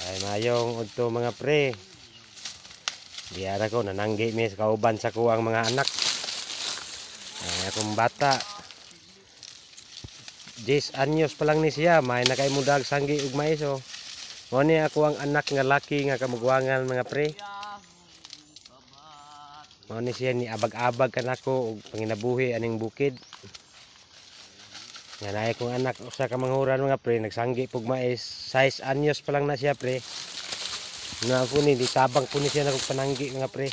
Ay mayong udto mga pre. Diara ko nananggi mi sa kauban sa kuwang mga anak. Ay akong bata. 10 anyos pa lang ni siya, may nakay mudag sanggi ug mais oh. Mo ni ako ang anak nga laki nga kamugwangan mga pre. Mo ni siya ni abag-abag kanako og panginabuhi aning bukid. Nga naay kong anak usa ka manghuran mga pre, nagsanggi pug mais, 6 anyos pa lang na siya pre. Na ako ni ditabang po ni siya na kog pananggi mga pre.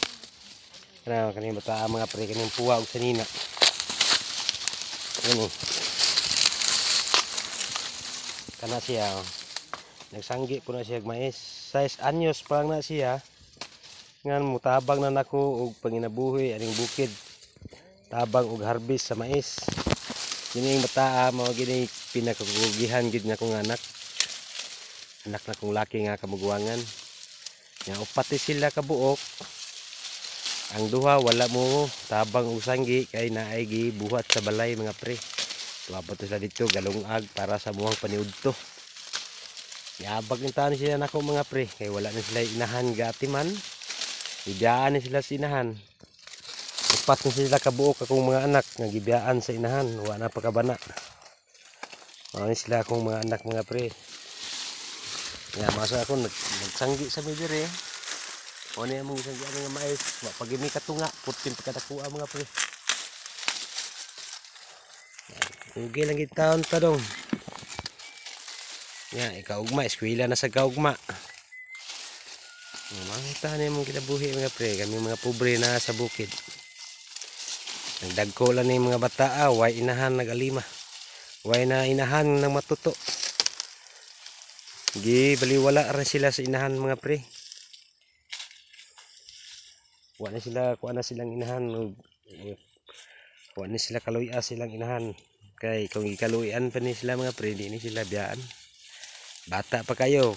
Kana kaning bata mga pre kaning puwa og sanina. Ano? Kana siya oh. Nagsanggi po na siya og mais, 6 anyos pa lang na siya. Ngan mutabang na nako og panginabuhi aning bukid. Tabang og harvest sa mais. Kini bata mao gini pinakagugihan gid nga kong anak. Anak na kong laki nga kamugwangan. Nga upati sila kabuok. Ang duha wala mo tabang og sanggi kay naay gibuhat sa balay mga pre. Tuwabot sila dito galungag para sa muhang paniudto. Yabag intaan sila nako mga pre kay wala na sila inahan gatiman. Ibiyaan na sila sa inahan. Upat na sila kabuok akong mga anak nga gibiyaan sa inahan, wala na pagkabana. Mao ni sila akong mga anak mga pre. Nga masa ako nagsanggi sa midire. O ni among sanggi nga mais, wa pagimi katunga, putin pagkadakuha mga pre. Ugi lang gid taon ta dong. Nga ikaugma, eskwela na sa kaugma. Mangita na mong kinabuhi mga pre, kami mga pobre na sa bukid. Nagdagko lang ni mga bata, way inahan nagalima. Way na inahan ng matuto. Baliwala rin sila sa inahan mga pre. Wala sila, kuha na silang inahan. Wala na sila kaluya silang inahan. Kay kung ikaluyan pa ni sila mga pre, di ni sila biyaan. Bata pa kayo.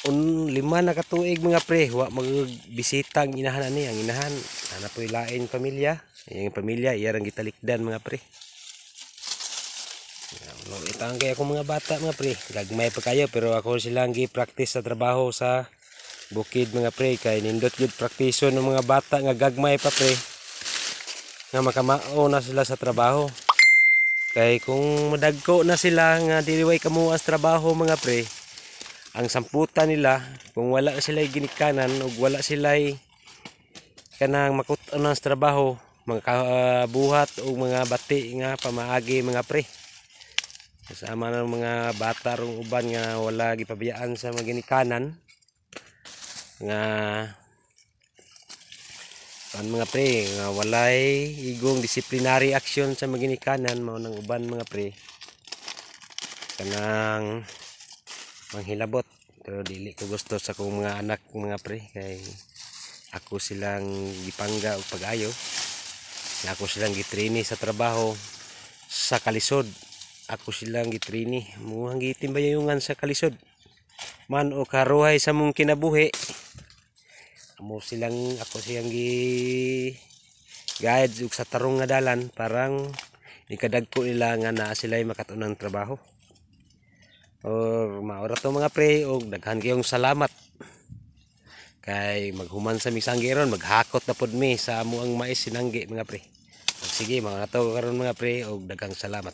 5 na katuig mga pre, wa magbisita ang inahan ani, ang inahan ana po lain pamilya, yung pamilya iyang gitalikdan mga pre. Ito ang kaya akong mga bata mga pre, gagmay pa kayo pero ako silang gi-practice sa trabaho sa bukid mga pre, kay nindot gud praktison ng mga bata nga gagmay pa pre nga makamao na sila sa trabaho. Kay kung madagko na sila nga dili way kamuas trabaho mga pre, ang samputan nila kung wala sila ginikanan o wala sila kanang makuton ng trabaho, mga buhat o mga bati nga pamaagi mga pre. Kasama ng mga bata rong uban nga wala gipabiyaan sa mga ginikanan nga mga pre nga walay igong disciplinary action sa mga ginikanan mao nang uban mga pre kanang manghilabot. Pero dili ko gusto sa kong mga anak mga pre, kay ako silang gipangga og pag-ayo. Ako silang gitrini sa trabaho sa kalisod. Ako silang gitrini muhang gitimbayungan sa kalisod. Man o karuhay sa mong kinabuhi. Ako silang guide og sa tarong nga dalan parang ikadagko nila nga naa sila makatunang trabaho. Or maura to mga pre og daghan kayong salamat kay maghuman sa misanggi ron maghakot na pod mi sa amuang mais sinanggi mga pre. Sige mga to karon mga pre og daghang salamat.